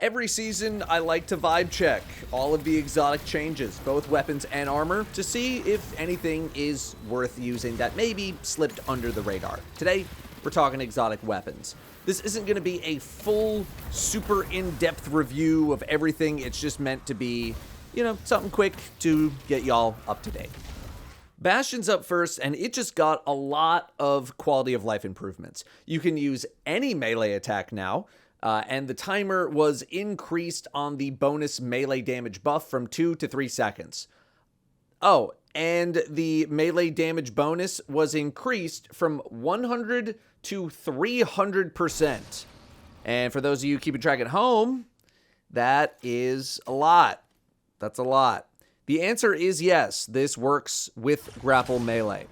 Every season, I like to vibe check all of the exotic changes, both weapons and armor, to see if anything is worth using that maybe slipped under the radar. Today, we're talking exotic weapons. This isn't going to be a full, super in-depth review of everything. It's just meant to be, something quick to get y'all up to date. Bastion's up first, and it just got a lot of quality of life improvements. You can use any melee attack now, and the timer was increased on the bonus melee damage buff from 2 to 3 seconds. Oh, and the melee damage bonus was increased from 100 to 300%. And for those of you keeping track at home, that is a lot. That's a lot. The answer is yes, this works with grapple melee.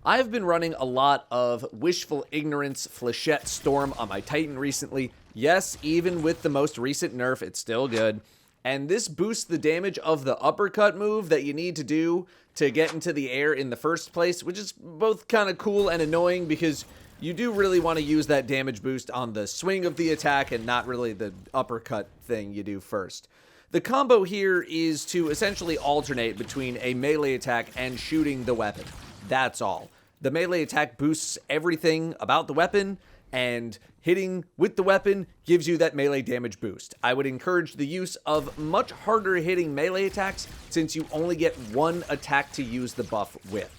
I've been running a lot of Wishful Ignorance Flechette Storm on my Titan recently. Yes, even with the most recent nerf, it's still good. And this boosts the damage of the uppercut move that you need to do to get into the air in the first place, which is both kind of cool and annoying because you do really want to use that damage boost on the swing of the attack and not really the uppercut thing you do first. The combo here is to essentially alternate between a melee attack and shooting the weapon. That's all. The melee attack boosts everything about the weapon, and hitting with the weapon gives you that melee damage boost. I would encourage the use of much harder hitting melee attacks since you only get one attack to use the buff with.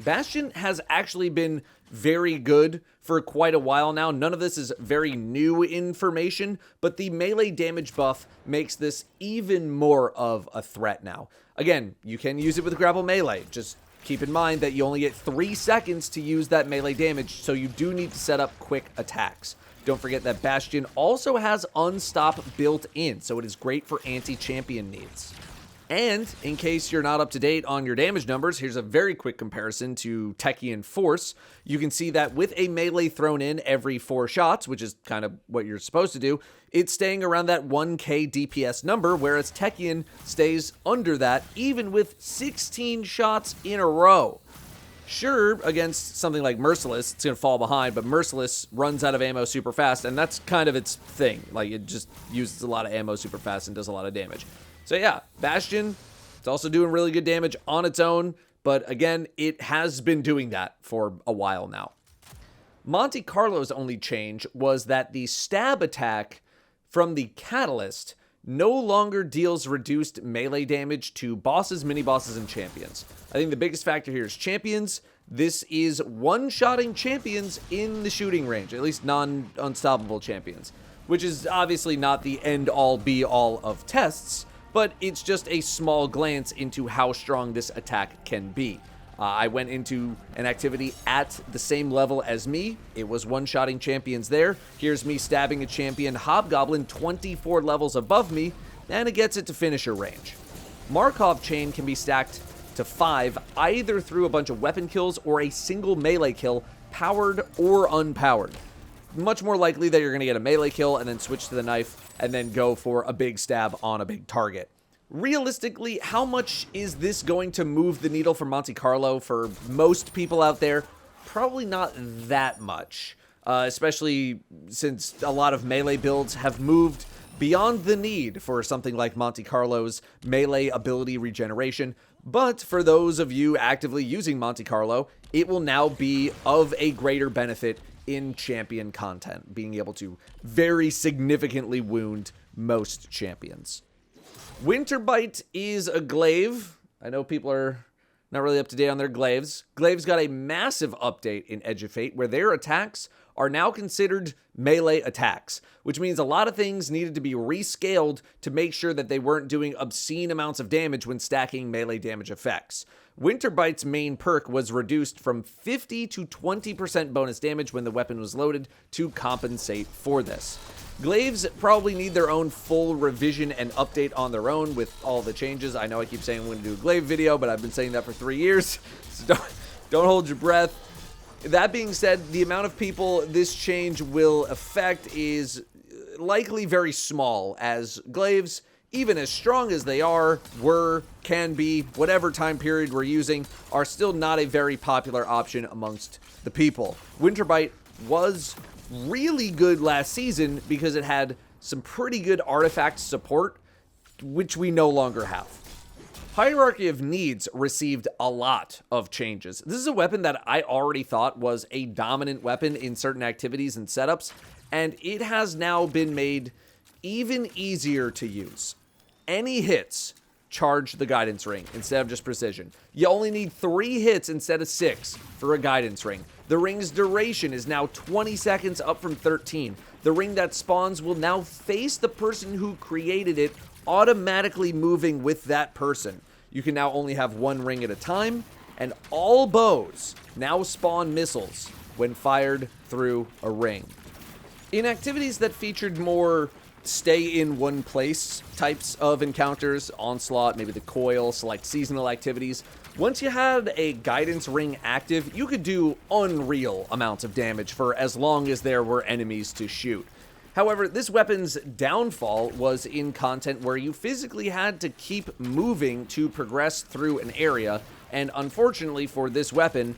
Bastion has actually been very good for quite a while now. None of this is very new information, but the melee damage buff makes this even more of a threat now. Again, you can use it with grapple melee. Just keep in mind that you only get 3 seconds to use that melee damage, so you do need to set up quick attacks. Don't forget that Bastion also has Unstop built in, so it is great for anti-champion needs. And in case you're not up to date on your damage numbers, here's a very quick comparison to Techian Force. You can see that with a melee thrown in every 4 shots, which is kind of what you're supposed to do, it's staying around that 1k DPS number, whereas Techian stays under that, even with 16 shots in a row. Sure, against something like Merciless, it's going to fall behind, but Merciless runs out of ammo super fast, and that's kind of its thing. Like, it just uses a lot of ammo super fast and does a lot of damage. So yeah, Bastion, it's also doing really good damage on its own, but again, it has been doing that for a while now. Monte Carlo's only change was that the stab attack from the Catalyst no longer deals reduced melee damage to bosses, mini-bosses, and champions. I think the biggest factor here is champions. This is one-shotting champions in the shooting range, at least non-unstoppable champions, which is obviously not the end-all, be-all of tests, but it's just a small glance into how strong this attack can be. I went into an activity at the same level as me. It was one-shotting champions there. Here's me stabbing a champion Hobgoblin 24 levels above me, and it gets it to finisher range. Markov chain can be stacked to 5, either through a bunch of weapon kills or a single melee kill, powered or unpowered. Much more likely that you're going to get a melee kill and then switch to the knife and then go for a big stab on a big target. Realistically, how much is this going to move the needle for Monte Carlo for most people out there? Probably not that much, especially since a lot of melee builds have moved beyond the need for something like Monte Carlo's melee ability regeneration. But for those of you actively using Monte Carlo, it will now be of a greater benefit in champion content, being able to very significantly wound most champions. Winterbite is a glaive. I know people are not really up to date on their glaives. Glaives got a massive update in Edge of Fate where their attacks are now considered melee attacks, which means a lot of things needed to be rescaled to make sure that they weren't doing obscene amounts of damage when stacking melee damage effects. Winterbite's main perk was reduced from 50 to 20% bonus damage when the weapon was loaded to compensate for this. Glaives probably need their own full revision and update on their own with all the changes. I know I keep saying I'm going to do a glaive video, but I've been saying that for 3 years, so don't hold your breath. That being said, the amount of people this change will affect is likely very small, as glaives, even as strong as they are, can be, whatever time period we're using, are still not a very popular option amongst the people. Winterbite was really good last season because it had some pretty good artifact support, which we no longer have. Hierarchy of Needs received a lot of changes. This is a weapon that I already thought was a dominant weapon in certain activities and setups, and it has now been made even easier to use. Any hits charge the guidance ring instead of just precision. You only need 3 hits instead of 6 for a guidance ring. The ring's duration is now 20 seconds up from 13. The ring that spawns will now face the person who created it, automatically moving with that person. You can now only have 1 ring at a time, and all bows now spawn missiles when fired through a ring. In activities that featured more stay in one place types of encounters, onslaught, maybe the coil, select seasonal activities, once you had a guidance ring active, you could do unreal amounts of damage for as long as there were enemies to shoot. However, this weapon's downfall was in content where you physically had to keep moving to progress through an area, and unfortunately for this weapon,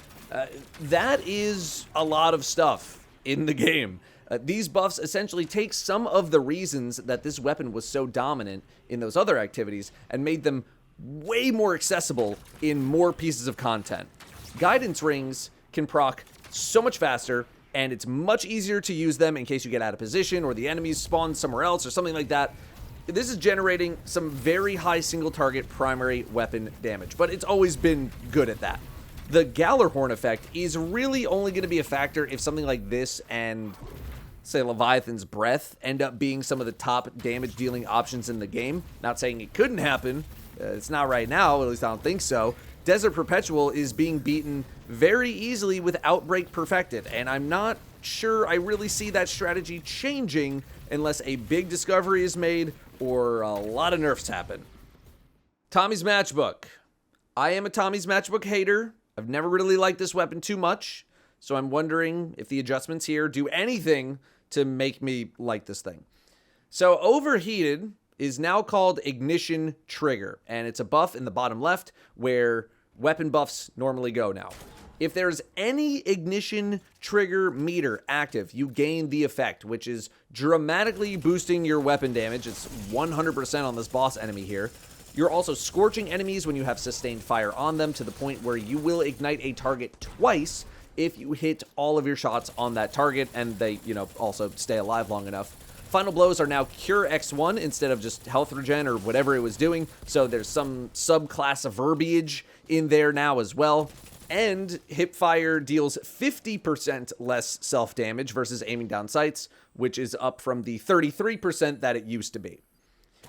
that is a lot of stuff in the game. These buffs essentially take some of the reasons that this weapon was so dominant in those other activities and made them way more accessible in more pieces of content. Guidance rings can proc so much faster, and it's much easier to use them in case you get out of position or the enemies spawn somewhere else or something like that. This is generating some very high single target primary weapon damage, but it's always been good at that. The Gallarhorn effect is really only going to be a factor if something like this and, say, Leviathan's Breath end up being some of the top damage dealing options in the game. Not saying it couldn't happen. It's not right now, at least I don't think so. Desert Perpetual is being beaten very easily with Outbreak Perfected, and I'm not sure I really see that strategy changing unless a big discovery is made or a lot of nerfs happen. Tommy's Matchbook. I am a Tommy's Matchbook hater. I've never really liked this weapon too much, so I'm wondering if the adjustments here do anything to make me like this thing. So Overheated is now called Ignition Trigger, and it's a buff in the bottom left where weapon buffs normally go now. If there's any Ignition Trigger meter active, you gain the effect, which is dramatically boosting your weapon damage. It's 100% on this boss enemy here. You're also scorching enemies when you have sustained fire on them to the point where you will ignite a target twice if you hit all of your shots on that target and they, also stay alive long enough. Final blows are now Cure X1 instead of just health regen or whatever it was doing, so there's some subclass of verbiage in there now as well. And Hipfire deals 50% less self-damage versus aiming down sights, which is up from the 33% that it used to be.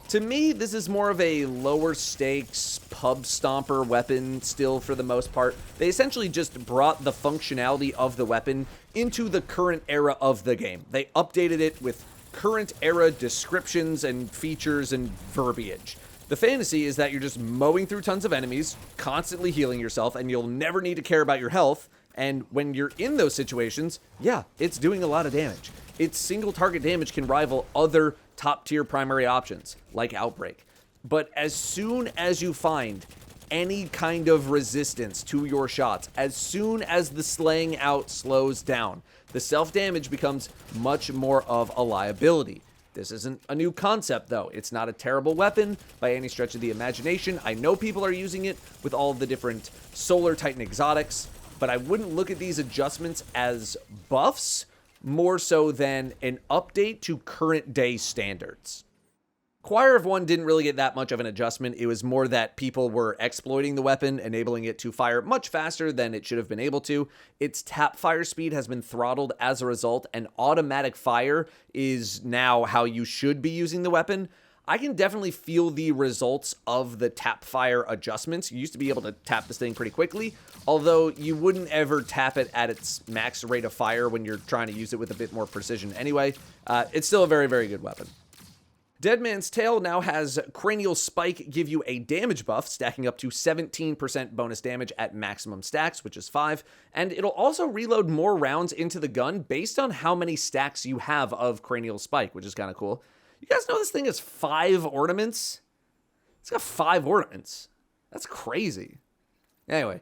To me, this is more of a lower stakes pub stomper weapon still for the most part. They essentially just brought the functionality of the weapon into the current era of the game. They updated it with current era descriptions and features and verbiage. The fantasy is that you're just mowing through tons of enemies, constantly healing yourself, and you'll never need to care about your health. And when you're in those situations, yeah, it's doing a lot of damage. Its single target damage can rival other top tier primary options, like Outbreak. But as soon as you find any kind of resistance to your shots, as soon as the slaying out slows down, the self-damage becomes much more of a liability. This isn't a new concept, though. It's not a terrible weapon by any stretch of the imagination. I know people are using it with all of the different Solar Titan exotics, but I wouldn't look at these adjustments as buffs, more so than an update to current day standards. Choir of One didn't really get that much of an adjustment. It was more that people were exploiting the weapon, enabling it to fire much faster than it should have been able to. Its tap fire speed has been throttled as a result, and automatic fire is now how you should be using the weapon. I can definitely feel the results of the tap fire adjustments. You used to be able to tap this thing pretty quickly, although you wouldn't ever tap it at its max rate of fire when you're trying to use it with a bit more precision anyway. It's still a very, very good weapon. Dead Man's Tale now has Cranial Spike give you a damage buff, stacking up to 17% bonus damage at maximum stacks, which is 5, and it'll also reload more rounds into the gun based on how many stacks you have of Cranial Spike, which is kind of cool. You guys know this thing has 5 ornaments? It's got 5 ornaments. That's crazy. Anyway,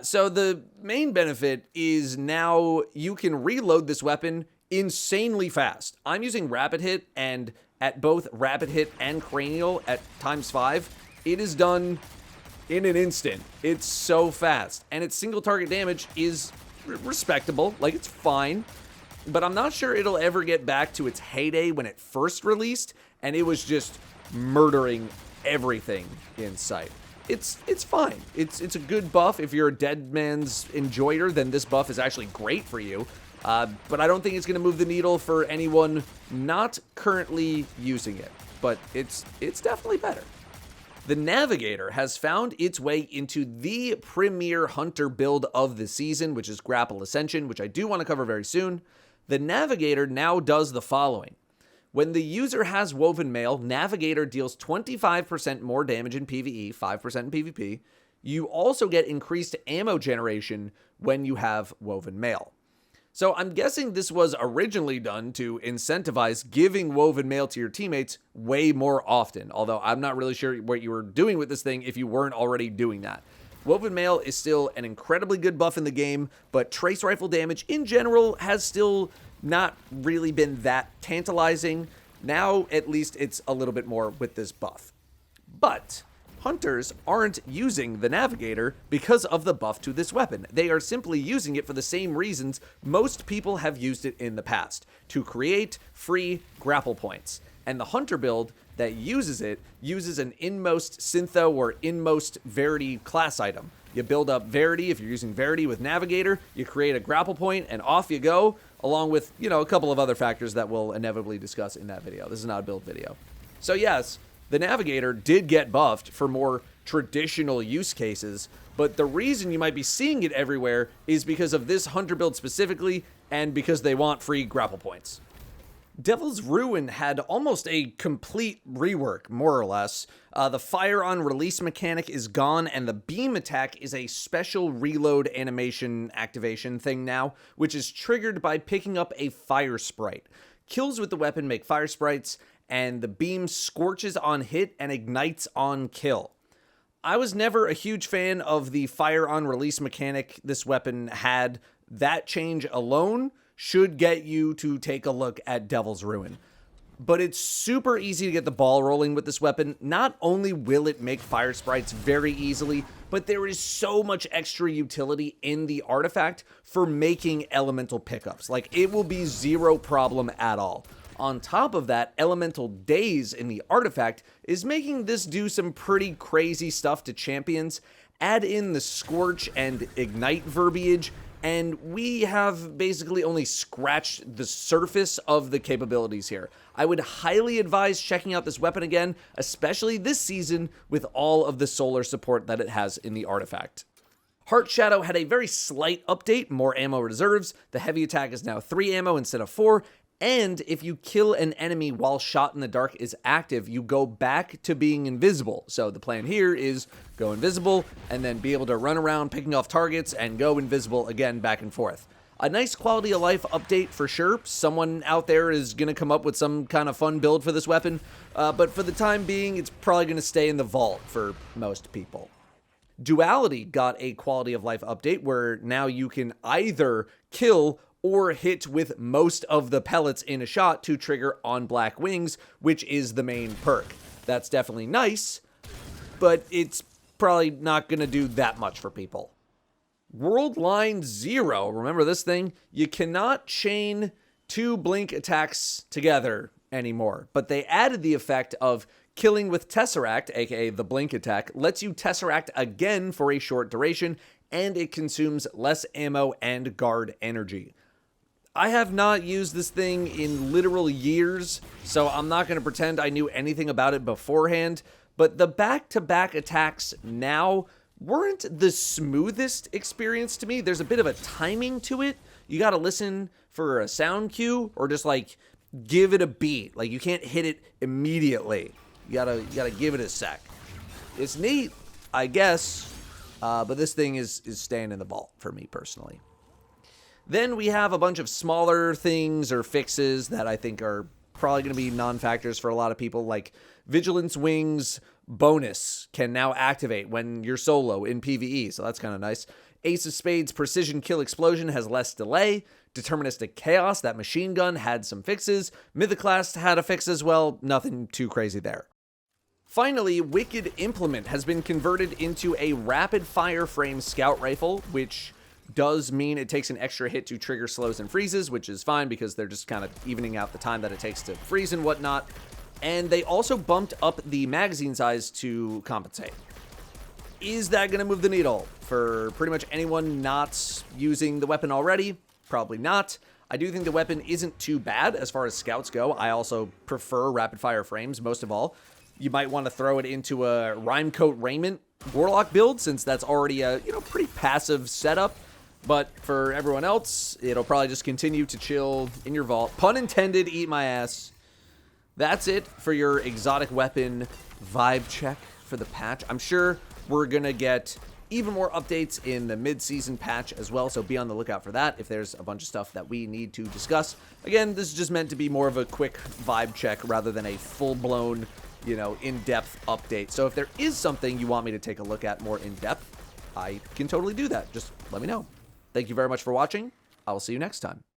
so the main benefit is now you can reload this weapon insanely fast. I'm using Rapid Hit, and at both rapid hit and cranial at ×5, it is done in an instant. It's so fast. And its single target damage is respectable. Like, it's fine. But I'm not sure it'll ever get back to its heyday when it first released, and it was just murdering everything in sight. It's fine. It's a good buff. If you're a Dead Man's enjoyer, then this buff is actually great for you. But I don't think it's going to move the needle for anyone not currently using it. But it's definitely better. The Navigator has found its way into the premier hunter build of the season, which is Grapple Ascension, which I do want to cover very soon. The Navigator now does the following. When the user has Woven Mail, Navigator deals 25% more damage in PvE, 5% in PvP. You also get increased ammo generation when you have Woven Mail. So I'm guessing this was originally done to incentivize giving Woven Mail to your teammates way more often, although I'm not really sure what you were doing with this thing if you weren't already doing that. Woven Mail is still an incredibly good buff in the game, but trace rifle damage in general has still not really been that tantalizing. Now, at least, it's a little bit more with this buff. But hunters aren't using the Navigator because of the buff to this weapon. They are simply using it for the same reasons most people have used it in the past, to create free grapple points. And the hunter build that uses it uses an inmost Syntho or inmost Verity class item. You build up Verity. If you're using Verity with Navigator, you create a grapple point and off you go, along with, a couple of other factors that we'll inevitably discuss in that video. This is not a build video. So yes, the Navigator did get buffed for more traditional use cases, but the reason you might be seeing it everywhere is because of this hunter build specifically, and because they want free grapple points. Devil's Ruin had almost a complete rework, more or less. The fire on release mechanic is gone, and the beam attack is a special reload animation activation thing now, which is triggered by picking up a fire sprite. Kills with the weapon make fire sprites, and the beam scorches on hit and ignites on kill. I was never a huge fan of the fire on release mechanic this weapon had. That change alone should get you to take a look at Devil's Ruin. But it's super easy to get the ball rolling with this weapon. Not only will it make fire sprites very easily, but there is so much extra utility in the artifact for making elemental pickups. Like, it will be zero problem at all. On top of that, elemental daze in the artifact is making this do some pretty crazy stuff to champions. Add in the scorch and ignite verbiage, and we have basically only scratched the surface of the capabilities here. I would highly advise checking out this weapon again, especially this season with all of the solar support that it has in the artifact. HeartShadow had a very slight update, more ammo reserves. The heavy attack is now 3 ammo instead of 4. And if you kill an enemy while Shot in the Dark is active, you go back to being invisible. So the plan here is go invisible and then be able to run around picking off targets and go invisible again, back and forth. A nice quality of life update for sure. Someone out there is going to come up with some kind of fun build for this weapon. But for the time being, it's probably going to stay in the vault for most people. Duality got a quality of life update where now you can either kill or hit with most of the pellets in a shot to trigger on black wings, which is the main perk. That's definitely nice, but it's probably not going to do that much for people. Worldline 0, remember this thing? You cannot chain 2 blink attacks together anymore, but they added the effect of killing with Tesseract, aka the blink attack, lets you Tesseract again for a short duration, and it consumes less ammo and guard energy. I have not used this thing in literal years, so I'm not going to pretend I knew anything about it beforehand, but the back-to-back attacks now weren't the smoothest experience to me. There's a bit of a timing to it. You got to listen for a sound cue or just give it a beat. Like, you can't hit it immediately. You gotta give it a sec. It's neat, I guess, but this thing is staying in the vault for me personally. Then we have a bunch of smaller things or fixes that I think are probably going to be non-factors for a lot of people, like Vigilance Wings bonus can now activate when you're solo in PvE, so that's kind of nice. Ace of Spades Precision Kill Explosion has less delay. Deterministic Chaos, that machine gun, had some fixes. Mythoclast had a fix as well, nothing too crazy there. Finally, Wicked Implement has been converted into a rapid-fire frame scout rifle, which does mean it takes an extra hit to trigger slows and freezes, which is fine because they're just kind of evening out the time that it takes to freeze and whatnot. And they also bumped up the magazine size to compensate. Is that going to move the needle for pretty much anyone not using the weapon already? Probably not. I do think the weapon isn't too bad as far as scouts go. I also prefer rapid-fire frames most of all. You might want to throw it into a Rhymecoat Raiment Warlock build, since that's already a, pretty passive setup. But for everyone else, it'll probably just continue to chill in your vault. Pun intended, eat my ass. That's it for your exotic weapon vibe check for the patch. I'm sure we're going to get even more updates in the mid-season patch as well, so be on the lookout for that if there's a bunch of stuff that we need to discuss. Again, this is just meant to be more of a quick vibe check rather than a full-blown, in-depth update. So if there is something you want me to take a look at more in-depth, I can totally do that. Just let me know. Thank you very much for watching. I will see you next time.